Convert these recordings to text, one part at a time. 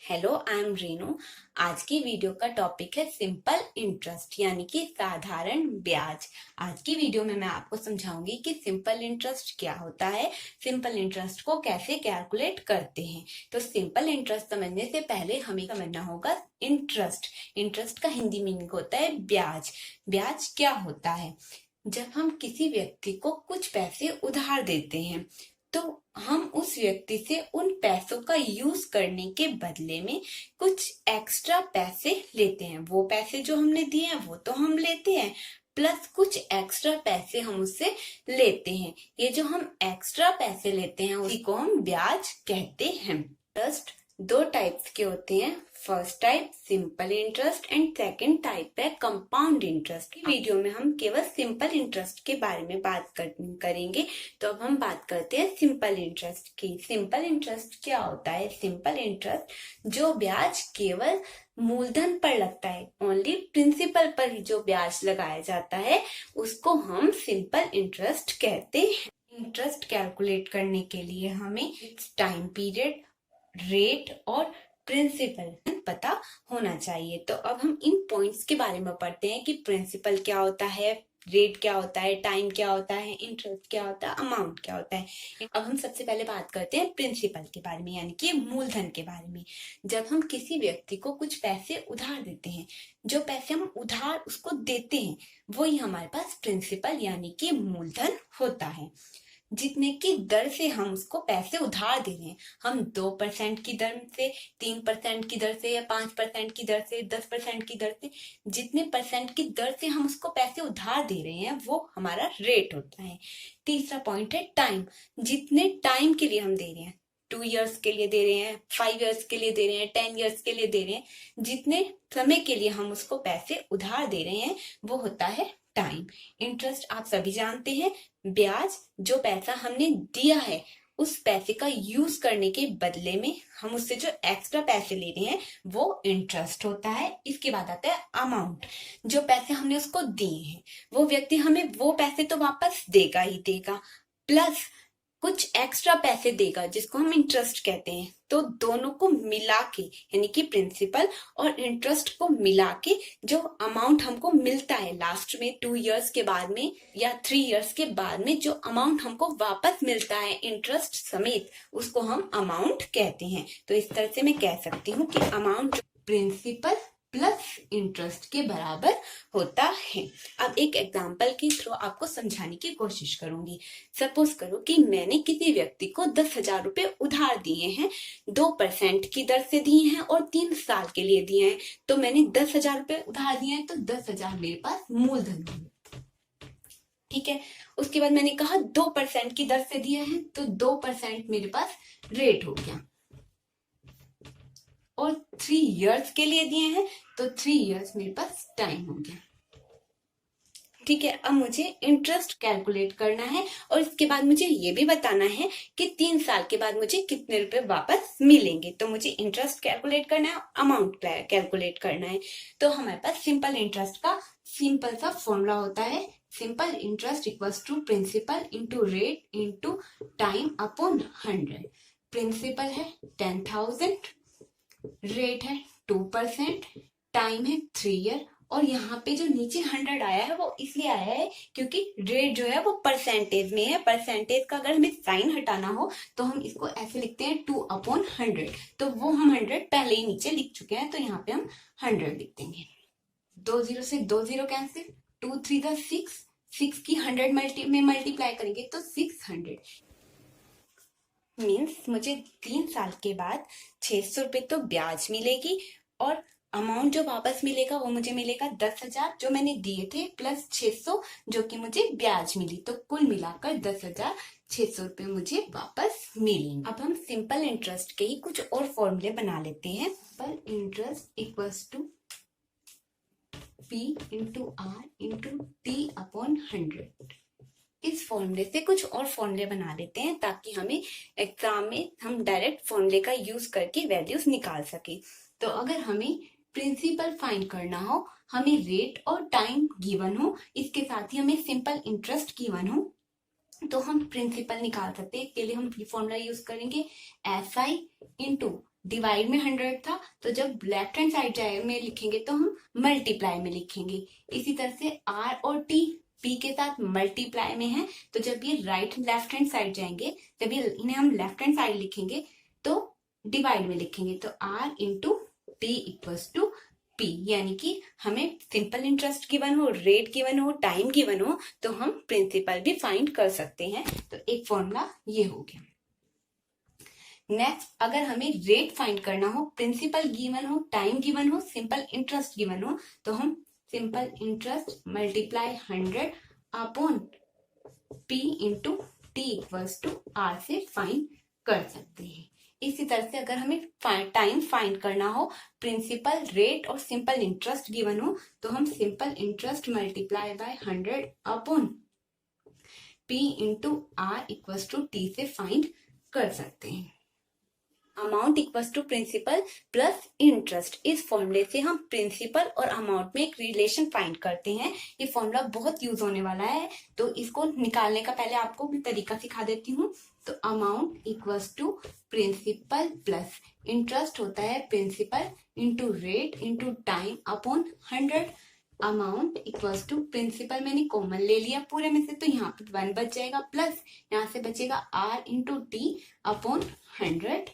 Hello, I am Renu. आज की video का टॉपिक है सिंपल इंटरेस्ट यानी कि साधारण ब्याज। आज की वीडियो में मैं आपको समझाऊंगी कि सिंपल इंटरेस्ट क्या होता है, सिंपल इंटरेस्ट को कैसे कैलकुलेट करते हैं। तो सिंपल इंटरेस्ट समझने से पहले हमें समझना होगा इंटरेस्ट। इंटरेस्ट का हिंदी मीनिंग होता है ब्याज। ब्याज क्या होता है? जब हम किसी व्यक्ति को कुछ पैसे उधार देते हैं तो हम उस व्यक्ति से उन पैसों का यूज करने के बदले में कुछ एक्स्ट्रा पैसे लेते हैं। वो पैसे जो हमने दिए हैं वो तो हम लेते हैं, प्लस कुछ एक्स्ट्रा पैसे हम उससे लेते हैं। ये जो हम एक्स्ट्रा पैसे लेते हैं उसी को हम ब्याज कहते हैं। ट्रस्ट दो टाइप्स के होते हैं। First type simple interest and second type है कंपाउंड इंटरेस्ट। की वीडियो में हम केवल सिंपल इंटरेस्ट के बारे में बात करेंगे। तो अब हम बात करते हैं सिंपल इंटरेस्ट की। सिंपल इंटरेस्ट क्या होता है? सिंपल इंटरेस्ट जो ब्याज केवल मूलधन पर लगता है, ओनली प्रिंसिपल पर ही जो ब्याज लगाया जाता है उसको हम सिंपल इंटरेस्ट कहते हैं। इंटरेस्ट कैलकुलेट करने के लिए हमें टाइम पीरियड, रेट और प्रिंसिपल पता होना चाहिए। तो अब हम इन पॉइंट्स के बारे में पढ़ते हैं कि प्रिंसिपल क्या होता है, रेट क्या होता है, टाइम क्या होता है, इंटरेस्ट क्या होता है, अमाउंट क्या होता है। अब हम सबसे पहले बात करते हैं प्रिंसिपल के बारे में यानी कि मूलधन के बारे में। जब हम किसी व्यक्ति को कुछ पैसे उधार देते हैं, जो पैसे हम उधार उसको देते हैं वही हमारे पास प्रिंसिपल यानी कि मूलधन होता है। जितने की दर से हम उसको पैसे उधार दे रहे हैं, हम 2% की दर से, 3% की दर से या 5% की दर से, 10% की दर से, जितने परसेंट की दर से हम उसको पैसे उधार दे रहे हैं वो हमारा रेट होता है। तीसरा पॉइंट है टाइम। जितने टाइम के लिए हम दे रहे हैं, 2 इयर्स के लिए दे रहे हैं, 5 इयर्स के लिए दे रहे हैं, 10 इयर्स के लिए दे रहे हैं, जितने समय के लिए हम उसको पैसे उधार दे रहे हैं वो होता है टाइम। इंटरेस्ट आप सभी जानते हैं, ब्याज जो पैसा हमने दिया है उस पैसे का यूज करने के बदले में हम उससे जो एक्स्ट्रा पैसे ले रहे हैं वो इंटरेस्ट होता है। इसके बाद आता है अमाउंट। जो पैसे हमने उसको दिए हैं वो व्यक्ति हमें वो पैसे तो वापस देगा ही देगा, प्लस कुछ एक्स्ट्रा पैसे देगा जिसको हम इंटरेस्ट कहते हैं। तो दोनों को मिला के यानी कि प्रिंसिपल और इंटरेस्ट को मिला के जो अमाउंट हमको मिलता है लास्ट में 2 इयर्स के बाद में या 3 इयर्स के बाद में, जो अमाउंट हमको वापस मिलता है इंटरेस्ट समेत, उसको हम अमाउंट कहते हैं। तो इस तरह से मैं कह सकती हूँ कि अमाउंट प्रिंसिपल प्लस इंटरेस्ट के बराबर होता है। अब एक एग्जांपल के थ्रू आपको समझाने की कोशिश करूंगी। सपोज करो कि मैंने किसी व्यक्ति को 10,000 रुपए उधार दिए हैं, 2% की दर से दिए हैं और 3 साल के लिए दिए हैं। तो मैंने 10,000 रुपए उधार दिए हैं तो 10,000 मेरे पास मूलधन है, ठीक है। उसके बाद मैंने कहा 2% की दर से दिए हैं तो 2% मेरे पास रेट हो गया, और 3 इयर्स के लिए दिए हैं तो 3 इयर्स मेरे पास टाइम हो गया, ठीक है। अब मुझे इंटरेस्ट कैलकुलेट करना है और इसके बाद मुझे ये भी बताना है कि 3 साल के बाद मुझे कितने रुपए वापस मिलेंगे। तो मुझे इंटरेस्ट कैलकुलेट करना है, अमाउंट कैलकुलेट करना है। तो हमारे पास सिंपल इंटरेस्ट का सिंपल सा फॉर्मूला होता है, simple interest equals to principal into rate into time upon 100। Principal है 10,000, रेट है 2%, टाइम है 3 ईयर, और यहाँ पे जो नीचे 100 आया है वो इसलिए आया है क्योंकि रेट जो है वो परसेंटेज में है। परसेंटेज का अगर हमें साइन हटाना हो तो हम इसको ऐसे लिखते हैं 2/100। तो वो हम 100 पहले ही नीचे लिख चुके हैं, तो यहाँ पे हम 100 लिख देंगे। 2 0 से 2 0 कैंसिल, 2 3 का 6 की 100 में मल्टीप्लाई करेंगे तो 600 मीन्स मुझे 3 साल के बाद 600 रुपए तो ब्याज मिलेगी और अमाउंट जो वापस मिलेगा वो मुझे मिलेगा 10,000 जो मैंने दिए थे प्लस 600 जो कि मुझे ब्याज मिली। तो कुल मिलाकर 10,600 रुपए मुझे वापस मिलेंगे। अब हम सिंपल इंटरेस्ट के ही कुछ और फॉर्मूले बना लेते हैं। Simple interest equals to P into R into T upon 100। इस फॉर्मूले से कुछ और फॉर्मूले बना लेते हैं ताकि हमें एग्जाम में हम डायरेक्ट फॉर्मूले का यूज करके वैल्यूज निकाल सके। तो अगर हमें प्रिंसिपल फाइंड करना हो, हमें रेट और टाइम गिवन हो, इसके साथ ही हमें सिंपल इंटरेस्ट गिवन हो, तो हम प्रिंसिपल निकाल सकते हैं। इसके लिए हम ये फॉर्मूला यूज करेंगे, SI इंटू डिवाइड में 100 था, तो जब लेफ्ट हैंड साइड में लिखेंगे तो हम मल्टीप्लाई में लिखेंगे। इसी तरह से R और T P के साथ मल्टीप्लाई में है, तो जब ये राइट लेफ्ट हैंड साइड जाएंगे, जब ये इन्हें हम लेफ्ट हैंड साइड लिखेंगे तो डिवाइड में लिखेंगे, तो R into T equals to P। यानी कि हमें सिंपल इंटरेस्ट गिवन हो, रेट गिवन हो, टाइम गिवन हो, तो हम प्रिंसिपल भी फाइंड कर सकते हैं। तो एक फॉर्मूला ये हो गया। नेक्स्ट, अगर हमें रेट फाइंड करना हो, प्रिंसिपल गिवन हो, टाइम गिवन हो, सिंपल इंटरेस्ट गिवन हो, तो हम simple interest multiply 100 upon P into T equals to R से फाइंड कर सकते हैं। इसी तरह से अगर हमें टाइम फाइंड करना हो, प्रिंसिपल, रेट और सिंपल इंटरेस्ट गिवन हो, तो हम simple interest multiply by 100 upon P into R equals to T से फाइंड कर सकते हैं। Amount equals to principal plus interest, इस फॉर्मूले से हम प्रिंसिपल और अमाउंट में एक रिलेशन फाइंड करते हैं। ये फॉर्मूला बहुत यूज होने वाला है, तो इसको निकालने का पहले आपको भी तरीका सिखा देती हूँ। तो amount equals to principal plus interest होता है principal into rate into time upon 100। Amount equals to principal मैंने कॉमन ले लिया पूरे में से, तो यहाँ पे 1 बच जाएगा, प्लस यहाँ से बचेगा R into T upon 100।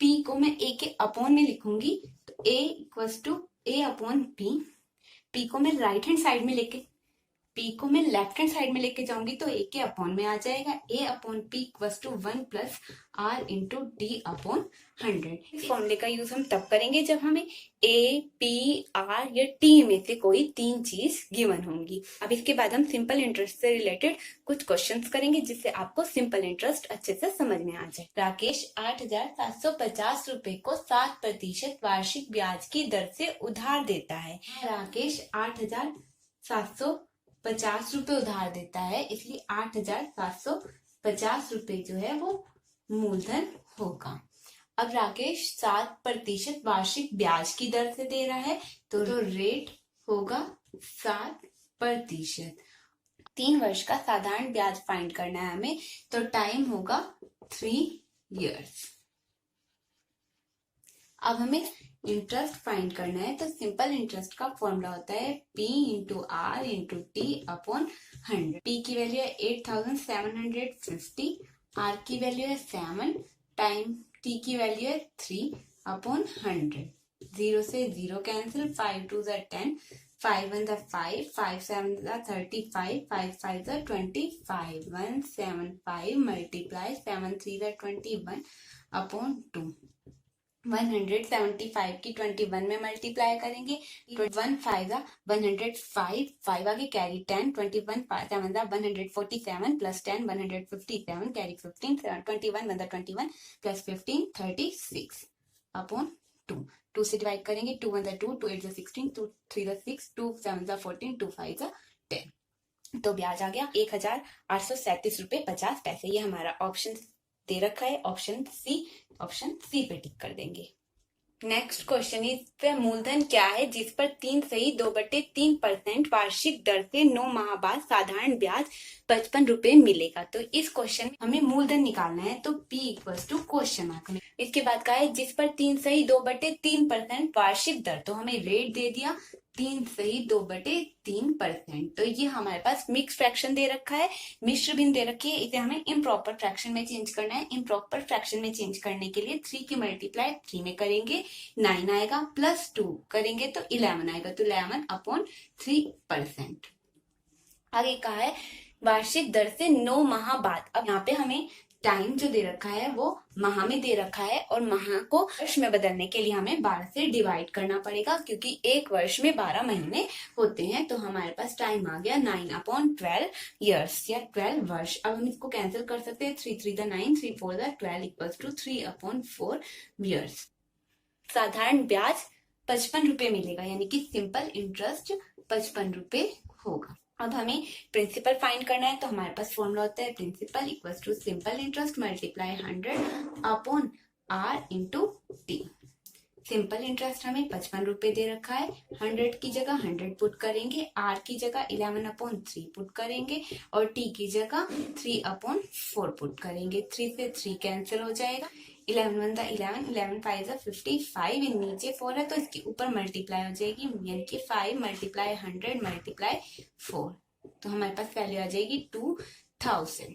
P को मैं A के अपॉन में लिखूंगी, तो A equals to A upon P को मैं राइट हैंड साइड में लेके P को मैं लेफ्ट हैंड साइड में लेके जाऊंगी तो A के अपॉन में आ जाएगा, A upon P equals to 1 plus R into D upon 100। इस फॉर्मूले का यूज हम तब करेंगे जब हमें A, P, R या T में से कोई 3 चीज गिवन होंगी। अब इसके बाद हम सिंपल इंटरेस्ट से रिलेटेड कुछ क्वेश्चंस करेंगे, जिससे आपको सिंपल इंटरेस्ट अच्छे से समझ में आ जाए। राकेश 8,750 रुपए को 7% वार्षिक ब्याज की दर से उधार देता है। राकेश 8,750 रुपए उधार देता है, इसलिए 8,750 रुपए जो है वो मूलधन होगा। अब राकेश 7% वार्षिक ब्याज की दर से दे रहा है, तो रेट होगा 7%। 3 वर्ष का साधारण ब्याज फाइंड करना है हमें, तो टाइम होगा 3 इयर्स। अब हमें इंटरेस्ट फाइंड करना है, तो सिंपल इंटरेस्ट का फॉर्मूला होता है P into R into T upon 100। P की वैल्यू है 8,750, R की वैल्यू है 7, टाइम T की वैल्यू है 3 अपॉन 100। 0 से 0 कैंसिल, 5 2 ज़ा 10, 5 1 ज़ा 5, 5 7 ज़ा 35, 5 5 ज़ा 25, 175 मल्टीप्लाई 7 3 ज़ा 21 अपॉन 2। 175 की 21 में मल्टीप्लाई करेंगे, 1 5 ज़ा 105, 5 आगे कैरी 10, 21 7 ज़ा 147 प्लस 10 157 कैरी 15, 21 1 ज़ा 21 प्लस 15 36 अपॉन 2। 2 से डिवाइड करेंगे, 2 1 ज़ा 2, 2 8 ज़ा 16, 2 3 ज़ा 6, 2 7 ज़ा 14, 2 5 ज़ा 10। तो ब्याज आ गया 1,837 रुपए 50 पैसे। ये हमारा ऑप्शन दे रखा है, ऑप्शन सी पे टिक कर देंगे। नेक्स्ट क्वेश्चन इस पे मूलधन क्या है जिस पर 3 सही 2/3% वार्षिक दर से 9 माह बाद साधारण ब्याज 55 रुपए मिलेगा। तो इस क्वेश्चन में हमें मूलधन निकालना है, तो P equals to question mark. इसके बाद का है जिस पर 3 सही 2/3% वार्षिक दर, तो हमें रेट दे दिया 3 सही 2/3%। तो ये हमारे पास मिक्स फ्रैक्शन दे रखा है, मिश्र भिन्न दे रखी है, इसे हमें इम्प्रॉपर फ्रैक्शन में चेंज करना है। इम्प्रॉपर फ्रैक्शन में चेंज करने के लिए 3 की मल्टीप्लाई 3 में करेंगे, 9 आएगा, प्लस 2 करेंगे तो 11 आएगा, तो 11 अपॉन 3%। आगे कहा है वार्षिक दर से 9 माह बाद। अब यहाँ पे हमें टाइम जो दे रखा है वो माह में दे रखा है, और माह को वर्ष में बदलने के लिए हमें 12 से डिवाइड करना पड़ेगा, क्योंकि एक वर्ष में 12 महीने होते हैं। तो हमारे पास टाइम आ गया 9 अपॉन 12 ईयर्स या 12 वर्ष। अब हम इसको कैंसिल कर सकते हैं, 3 3 ज़ा 9, 3 4 ज़ा 12 इक्वल्स टू 3 अपॉन 4 ईयर्स। साधारण ब्याज 55 रुपए मिलेगा, यानी कि सिंपल इंटरेस्ट 55 रुपए होगा। अब हमें प्रिंसिपल फाइंड करना है, तो हमारे पास फॉर्मूला होता है principal equals to simple interest multiply 100 upon R into T. Simple interest हमें 55 रुपए दे रखा है। 100 की जगह 100 पुट करेंगे, आर की जगह 11/3 पुट करेंगे और टी की जगह 3/4 पुट करेंगे। 3 से 3 कैंसिल हो जाएगा। 11 1 11, 11 5 55, नीचे 4 है तो इसके ऊपर मल्टीप्लाई हो जाएगी, यानी कि 5 मल्टीप्लाई 100 मल्टीप्लाई 4, तो हमारे पास वैल्यू आ जाएगी 2000,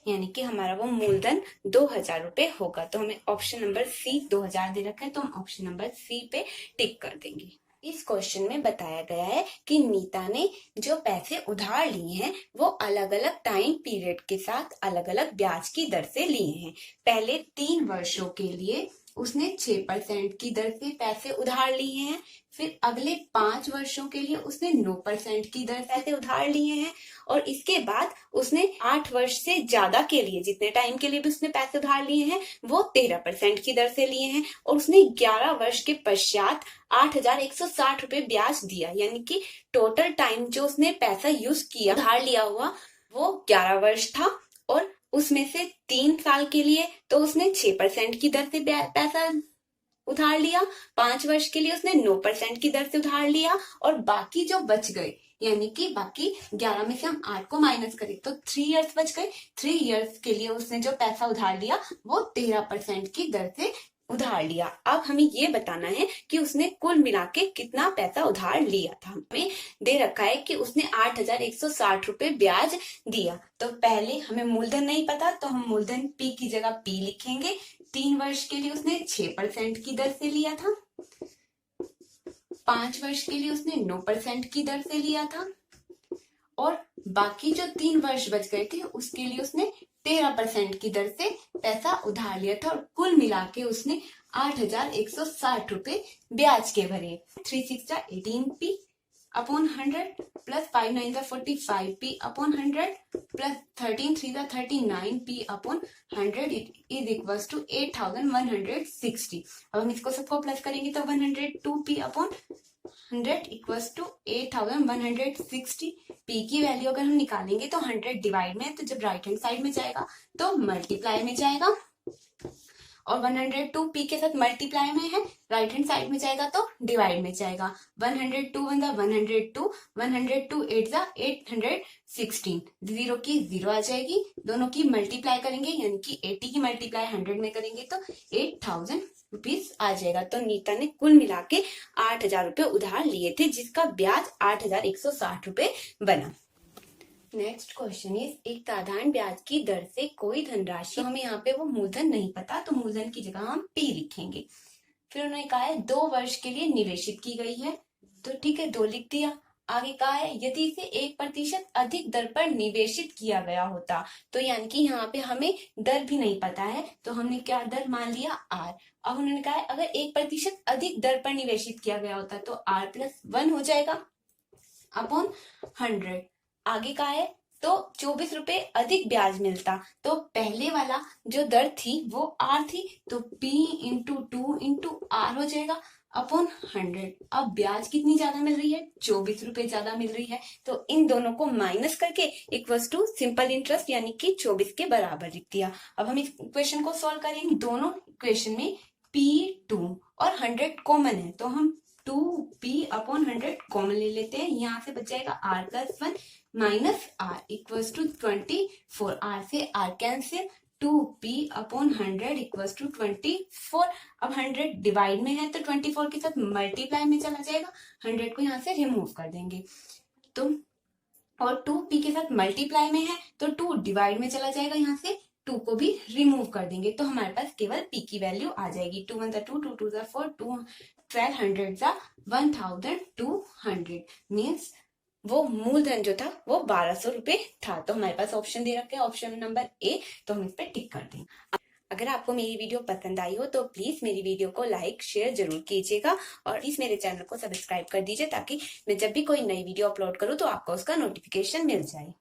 यानी कि हमारा वो मूलधन 2000 रुपए होगा। तो हमें ऑप्शन नंबर सी 2000 दे रखा है, तो हम ऑप्शन नंबर सी पे टिक कर देंगे। इस क्वेश्चन में बताया गया है कि नीता ने जो पैसे उधार लिए हैं वो अलग अलग टाइम पीरियड के साथ अलग अलग ब्याज की दर से लिए हैं। पहले 3 वर्षों के लिए उसने 6% की दर से पैसे उधार लिए हैं, फिर अगले 5 वर्षों के लिए उसने 9% की दर से पैसे उधार लिए हैं, और इसके बाद उसने 8 वर्ष से ज्यादा के लिए, जितने टाइम के लिए भी उसने पैसे उधार लिए हैं, वो 13% की दर से लिए हैं, और उसने 11 वर्ष के पश्चात 8,160 रुपए ब्याज दिया, यानी कि टोटल टाइम जो उसने पैसा यूज किया उधार लिया हुआ वो 11 वर्ष था, और उसमें से 3 साल के लिए तो उसने 6% की दर से पैसा उधार लिया, 5 वर्ष के लिए उसने 9% की दर से उधार लिया, और बाकी जो बच गए, यानी कि बाकी 11 में से हम 8 को माइनस करें तो 3 इयर्स बच गए। 3 इयर्स के लिए उसने जो पैसा उधार लिया वो 13% की दर से उधार लिया। अब हमें ये बताना है कि उसने कुल मिला के कितना पैसा उधार लिया था। हमें दे रखा है कि उसने 8,160 रुपए ब्याज दिया, तो पहले हमें मूलधन नहीं पता तो हम मूलधन पी की जगह पी लिखेंगे। 3 वर्ष के लिए उसने 6% की दर से लिया था, 5 वर्ष के लिए उसने 9% की दर से लिया था, और बाकी जो 3 वर्ष बच गए थे उसके लिए उसने 13% की दर से पैसा उधार लिया था, और कुल मिला के उसने 8,160 रुपए ब्याज के भरे। 3 6 18p upon 100 plus 5 9 45p upon 100 plus 13 3 39p upon 100 is equal to 8,160। अब हम इसको सबको प्लस करेंगे तो 102p upon 100 equals to 8,160। p की वैल्यू अगर हम निकालेंगे तो 100 डिवाइड में, तो जब राइट हैंड साइड में जाएगा तो मल्टीप्लाई में जाएगा, और 102 p के साथ मल्टीप्लाई में है, राइट हैंड साइड में जाएगा तो डिवाइड में जाएगा। 102 1 102, 102 8 816, 0 की 0 आ जाएगी, दोनों की मल्टीप्लाई करेंगे, यानी कि 80 की मल्टीप्लाई 100 में करेंगे तो 8,000 रुपीज आ जाएगा। तो नीता ने कुल मिला के 8,000 रुपए उधार लिए थे, जिसका ब्याज 8,160 रुपए बना। नेक्स्ट क्वेश्चन इज, एक साधारण ब्याज की दर से कोई धनराशि, तो हमें यहाँ पे वो मूलधन नहीं पता तो मूलधन की जगह हम पी लिखेंगे। फिर उन्होंने कहा है 2 वर्ष के लिए निवेशित की गई है, तो ठीक है 2 लिख दिया। आगे कहा है यदि इसे 1% अधिक दर पर निवेशित किया गया होता, तो यानी कि यहाँ पे हमें दर भी नहीं पता है तो हमने क्या दर मान लिया आर। अब उन्होंने कहा है अगर 1% अधिक दर पर निवेशित किया गया होता तो R+1 हो जाएगा अपॉन 100। आगे का है तो 24 रुपए अधिक ब्याज मिलता, तो पहले वाला जो दर थी वो आर थी, तो P इंटू 2 इंटू आर हो जाएगा अपॉन 100। अब ब्याज कितनी ज्यादा मिल रही है, 24 रुपए ज्यादा मिल रही है, तो इन दोनों को माइनस करके इक्वल्स टू सिंपल इंटरेस्ट यानी कि 24 के बराबर लिख दिया। अब हम इस इक्वेशन को सॉल्व करेंगे। दोनों इक्वेशन में P2 और 100 कॉमन है, तो हम 2p अपॉन 100 कॉमन ले लेते हैं। यहाँ से बच जाएगा R+1 minus R equals to 24। R से R cancel, 2p upon 100 equals to 24। अब 100 डिवाइड में है तो 24 के साथ मल्टीप्लाई में चला जाएगा, 100 को यहाँ से रिमूव कर देंगे तो, और 2p के साथ मल्टीप्लाई में है तो 2 डिवाइड में चला जाएगा, यहाँ से 2 को भी रिमूव कर देंगे तो हमारे पास केवल p की वैल्यू आ जाएगी। 2 1 2, 2 2 4, 2 1200 1200 मीन्स वो मूलधन जो था वो 1200 रुपए था। तो हमारे पास ऑप्शन दे रखे हैं, ऑप्शन नंबर ए, तो हम इस पे टिक कर देंगे। अगर आपको मेरी वीडियो पसंद आई हो तो प्लीज मेरी वीडियो को लाइक शेयर जरूर कीजिएगा, और प्लीज मेरे चैनल को सब्सक्राइब कर दीजिए ताकि मैं जब भी कोई नई वीडियो अपलोड करूँ तो आपको उसका नोटिफिकेशन मिल जाए।